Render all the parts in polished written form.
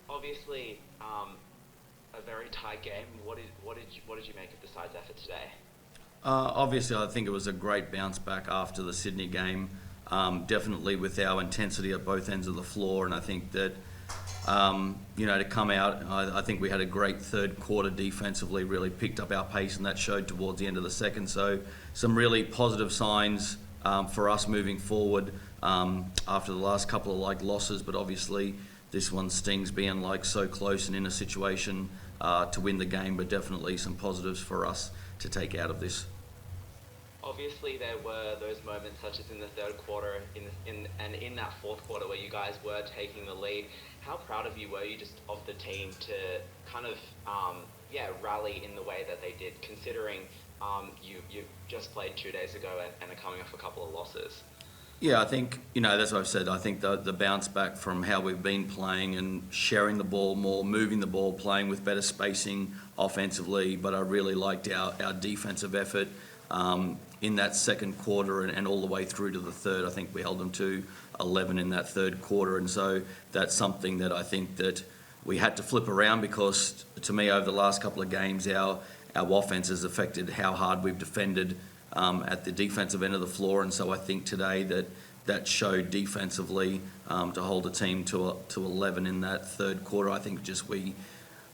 Obviously, a very tight game. What did you make of the side's effort today? Obviously, I think it was a great bounce back after the Sydney game. Definitely with our intensity at both ends of the floor, and I think that to come out, I think we had a great third quarter defensively. Really picked up our pace, and that showed towards the end of the second. So some really positive signs for us moving forward after the last couple of losses, but obviously this one stings being so close and in a situation to win the game, but definitely some positives for us to take out of this. Obviously, there were those moments, such as in the third quarter, in that fourth quarter, where you guys were taking the lead. How proud of you were you just of the team to kind of rally in the way that they did, considering you just played 2 days ago and are coming off a couple of losses? Yeah, I think, that's what I've said. I think the bounce back from how we've been playing and sharing the ball more, moving the ball, playing with better spacing offensively, but I really liked our defensive effort in that second quarter and all the way through to the third. I think we held them to 11 in that third quarter, and so that's something that I think that we had to flip around, because to me over the last couple of games our offense has affected how hard we've defended at the defensive end of the floor, and so I think today that showed defensively to hold the team to 11 in that third quarter. I think just we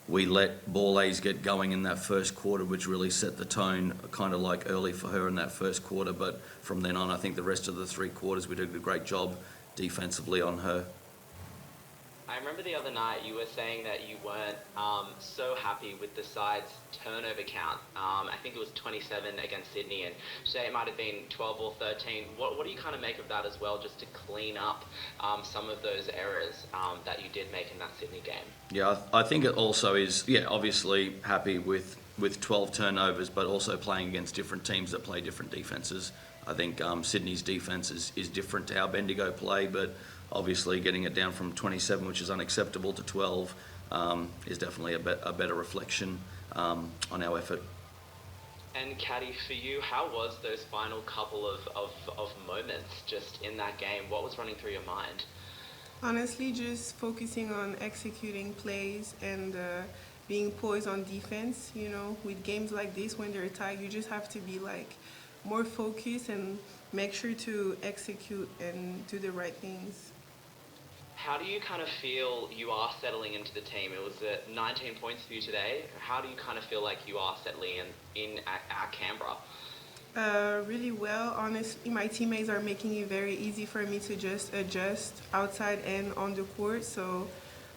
let Ball A's get going in that first quarter, which really set the tone kind of early for her in that first quarter, but from then on I think the rest of the three quarters we did a great job defensively on her. I remember the other night you were saying that you weren't so happy with the side's turnover count. I think it was 27 against Sydney, and today it might have been 12 or 13. What do you kind of make of that as well, just to clean up some of those errors that you did make in that Sydney game? Yeah, I think it also is, obviously happy with 12 turnovers, but also playing against different teams that play different defences. I think Sydney's defence is different to our Bendigo play, but obviously getting it down from 27, which is unacceptable, to 12 is definitely a better reflection on our effort. And Kadi, for you, how was those final couple of moments just in that game? What was running through your mind? Honestly, just focusing on executing plays and being poised on defense. With games like this, when they're tied, you just have to be more focused and make sure to execute and do the right things. How do you kind of feel you are settling into the team? It was 19 points for you today. How do you kind of feel like you are settling in at Canberra? Really well. Honestly, my teammates are making it very easy for me to just adjust outside and on the court. So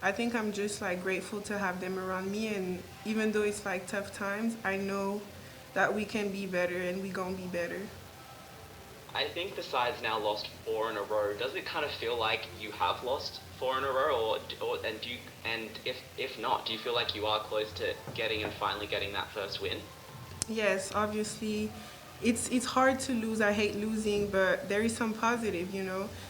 I think I'm just grateful to have them around me. And even though it's tough times, I know that we can be better and we gonna be better. I think the side's now lost 4 in a row. Does it kind of feel like you have lost 4 in a row, and if not, do you feel like you are close to finally getting that first win? Yes, obviously, it's hard to lose. I hate losing, but there is some positive,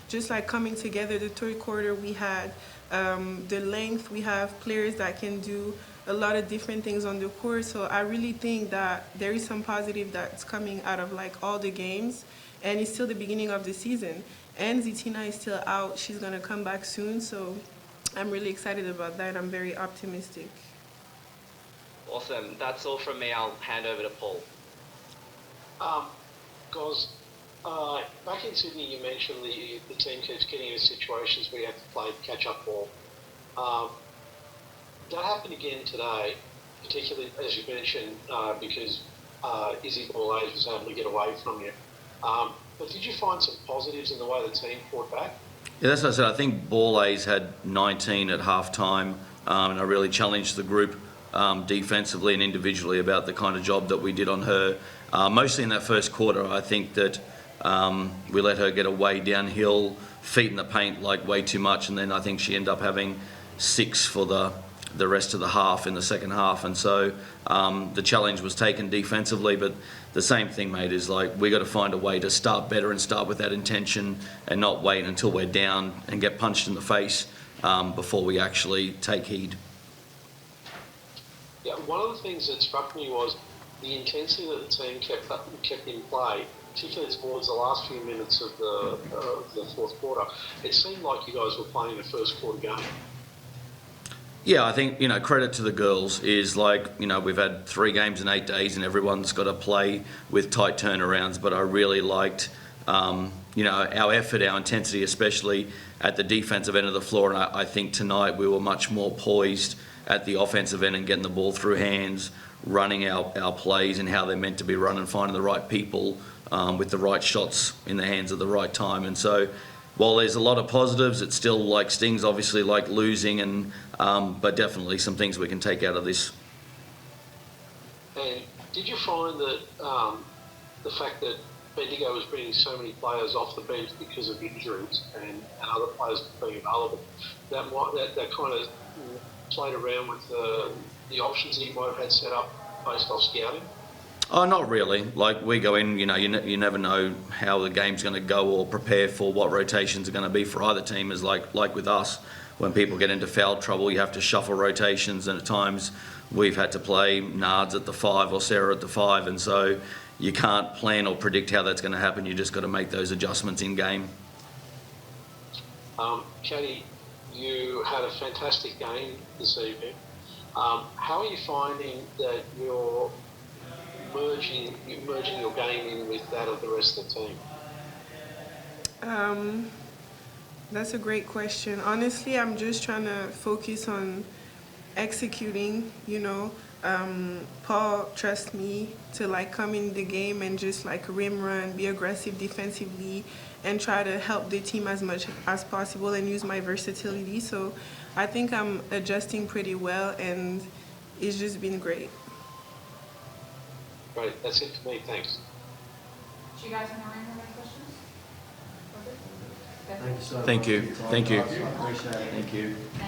just coming together. The third quarter we had the length. We have players that can do a lot of different things on the court. So I really think that there is some positive that's coming out of all the games. And it's still the beginning of the season. And Zitina is still out. She's going to come back soon. So I'm really excited about that. I'm very optimistic. Awesome. That's all from me. I'll hand over to Paul. Guys, back in Sydney, you mentioned the team keeps getting into situations where you have to play catch-up ball. That happened again today, particularly, as you mentioned, because Izzy Ball A's was able to get away from you. But did you find some positives in the way the team fought back? Yeah, that's what I said. I think Ball A's had 19 at half-time, and I really challenged the group defensively and individually about the kind of job that we did on her. Mostly in that first quarter, I think that we let her get away downhill, feet in the paint way too much, and then I think she ended up having 6 for the rest of the half in the second half, and so the challenge was taken defensively, but the same thing, mate, is we got to find a way to start better and start with that intention and not wait until we're down and get punched in the face before we actually take heed. Yeah, one of the things that struck me was the intensity that the team kept in play, particularly towards the last few minutes of the fourth quarter. It seemed like you guys were playing a first quarter game. Yeah, I think, credit to the girls is like, we've had 3 games in 8 days and everyone's got to play with tight turnarounds, but I really liked, our effort, our intensity, especially at the defensive end of the floor, and I think tonight we were much more poised at the offensive end and getting the ball through hands, running our plays and how they're meant to be run and finding the right people with the right shots in the hands at the right time. And so while there's a lot of positives, it still stings, obviously, like losing, and but definitely some things we can take out of this. And did you find that the fact that Bendigo was bringing so many players off the bench because of injuries and other players being available, that kind of played around with the options that you might have had set up based off scouting? Oh, not really. Like, we go in, you never know how the game's going to go or prepare for what rotations are going to be for either team. Is like with us, when people get into foul trouble, you have to shuffle rotations, and at times we've had to play Nards at the 5 or Sarah at the 5, and so you can't plan or predict how that's going to happen. You just got to make those adjustments in game. Kadi, you had a fantastic game this evening. How are you finding that you're merging your game in with that of the rest of the team? That's a great question. Honestly, I'm just trying to focus on executing, Paul trusts me to come in the game and just rim run, be aggressive defensively, and try to help the team as much as possible and use my versatility. So I think I'm adjusting pretty well, and it's just been great. Great, that's it for me, thanks. Do you guys have any questions? Thank you. Thank you. Appreciate it. Thank you.